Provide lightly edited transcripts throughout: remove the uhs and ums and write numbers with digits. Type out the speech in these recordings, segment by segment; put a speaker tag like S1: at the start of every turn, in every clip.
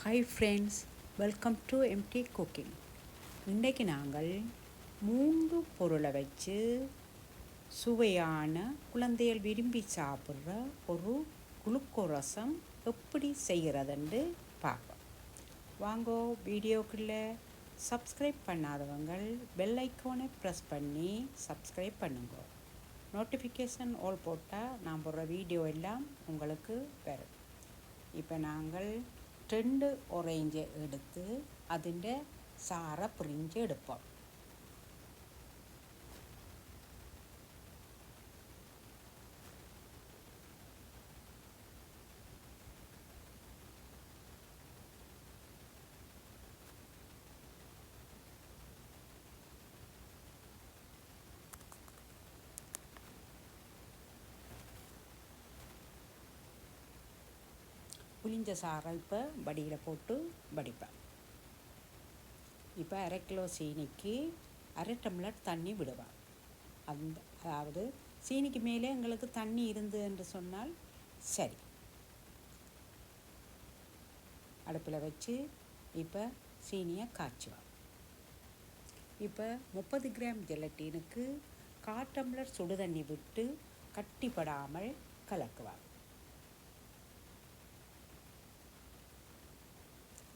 S1: Hi friends, welcome to MT cooking. இன்றைக்கு நாங்கள் 3 பொருளை வச்சு சுவையான குழந்தைகள் விரும்பி சாப்பிட்ற ஒரு குளுக்கோரசம் எப்படி செய்கிறதுன்னு பார்ப்போம். வாங்கோ வீடியோக்குள்ளே. சப்ஸ்கிரைப் பண்ணாதவங்க பெல் ஐக்கானை ப்ரெஸ் பண்ணி சப்ஸ்கிரைப் பண்ணுங்க. நோட்டிஃபிகேஷன் ஆல் போட்டால் நான் போடுற வீடியோ எல்லாம் உங்களுக்கு வரும். இப்போ நாங்கள் 2 orange எடுத்து അതിൻ്റെ സാറ പിഴിഞ്ഞ് എടുക്കാം. புளிஞ்ச சாறை இப்போ வடியில் போட்டு வடிப்பேன். இப்போ 1/2 கிலோ சீனிக்கு 1/2 டம்ளர் தண்ணி விடுவேன். அதாவது சீனிக்கு மேலே எங்களுக்கு தண்ணி இருந்து என்று சொன்னால் சரி. அடுப்பில் வச்சு இப்போ சீனியை காய்ச்சுவேன். இப்போ 30 கிராம் ஜெலட்டினுக்கு 1/4 டம்ளர் சுடு தண்ணி விட்டு கட்டிப்படாமல் கலக்குவேன்.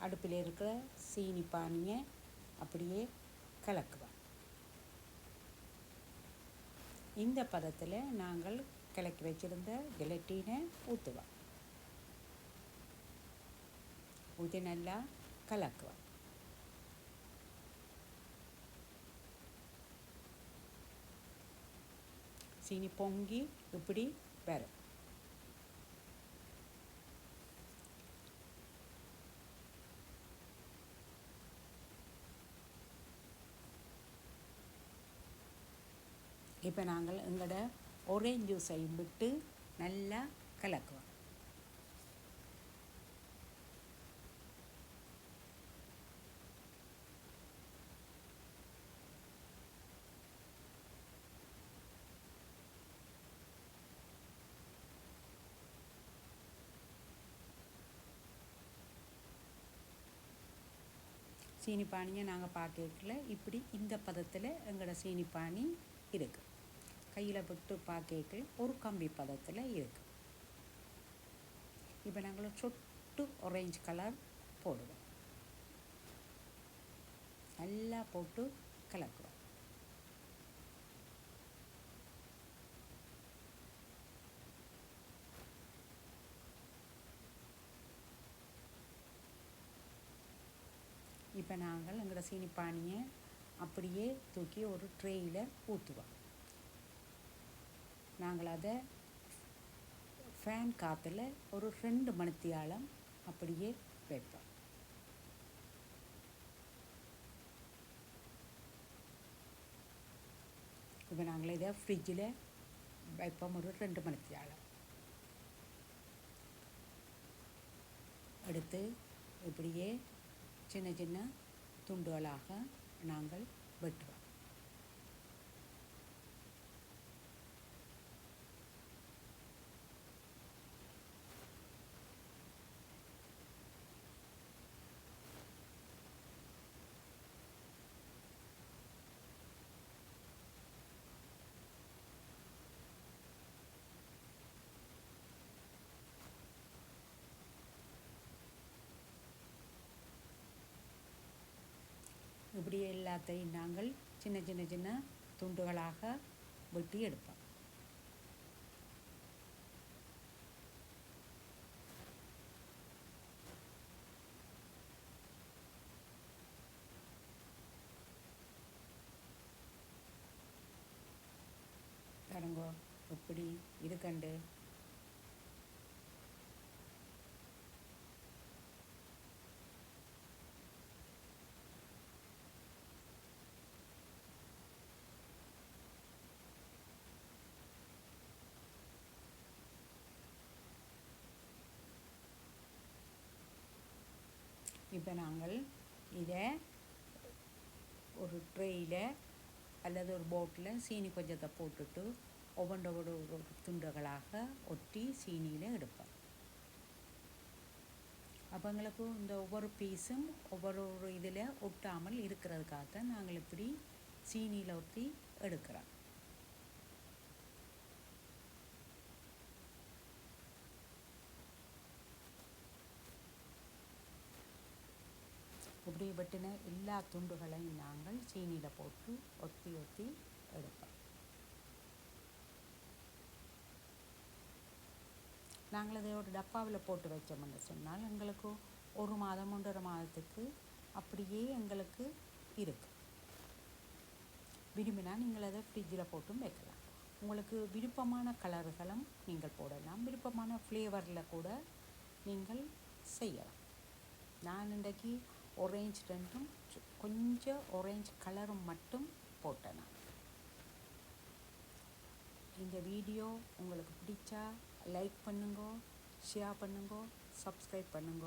S1: அடுப்பில் இருக்கிற சீனி பானியை அப்படியே கலக்குவோம். இந்த பதத்தில் நாங்கள் கலக்கி வச்சுருந்த ஜெலட்டினை ஊற்றுவோம். ஊற்றி நல்லா கலக்குவோம். சீனி பொங்கி இப்படி வரும். இப்போ நாங்கள் எங்களோட orange ஜூஸையும் விட்டு நல்லா கலக்குவோம். சீனி பானியை நாங்கள் பார்க்கல இப்படி இந்த பதத்தில் எங்களோட சீனி பானி இருக்குது. கையில் விட்டு பார்க்க ஒரு கம்பி பதத்தில் இருக்குது. இப்போ நாங்கள் சொட்டு orange கலர் போடுவோம். நல்லா போட்டு கலக்குவோம். இப்போ நாங்கள் எங்களோட சீனி பானியை அப்படியே தூக்கி ஒரு ட்ரேயில் ஊற்றுவோம். நாங்கள் அதை ஃபேன் காற்றுல ஒரு 2 மணித்தியாலம் அப்படியே வைப்போம். இப்போ நாங்கள் இதை ஃப்ரிட்ஜில் வைப்போம் ஒரு 2 மணித்தியாலம். எடுத்து இப்படியே சின்ன சின்ன துண்டுகளாக நாங்கள் வெட்டுவோம். இப்படி எல்லாத்தையும் நாங்கள் சின்ன சின்ன சின்ன துண்டுகளாக வெட்டி எடுப்போம். பாருங்கோ எப்படி இருக்கண்டு. இப்போ நாங்கள் இதை ஒரு ட்ரேயில் அல்லது ஒரு போட்டில் சீனி கொஞ்சத்தை போட்டுட்டு ஒவ்வொன்றோட துண்டுகளாக ஒட்டி சீனியில் எடுப்போம். அப்போ எங்களுக்கு இந்த ஒவ்வொரு பீஸும் ஒவ்வொரு இதில் ஒட்டாமல் இருக்கிறதுக்காகத்தான் நாங்கள் இப்படி சீனியில் ஊற்றி எடுக்கிறோம். இப்படி வெட்டின எல்லா துண்டுகளையும் நாங்கள் சீனியில் போட்டு ஒத்தி ஒத்தி எடுப்போம். நாங்கள் அதை ஒரு டப்பாவில் போட்டு வச்சோம்னு சொன்னால் எங்களுக்கு 1 மாதம் 1.5 மாதத்துக்கு அப்படியே எங்களுக்கு இருக்குது. விரும்பினா நீங்கள் அதை ஃப்ரிட்ஜில் போட்டும் வைக்கலாம். உங்களுக்கு விருப்பமான கலர்களும் நீங்கள் போடலாம், விருப்பமான ஃப்ளேவரில் கூட நீங்கள் செய்யலாம். நான் இன்றைக்கு ஆரஞ்சு ரெண்டும் கொஞ்சம் ஆரஞ்சு கலரும் மட்டும் போட்டேன். நான் இந்த வீடியோ உங்களுக்கு பிடிச்சா லைக் பண்ணுங்க, ஷேர் பண்ணுங்க, சப்ஸ்கிரைப் பண்ணுங்க.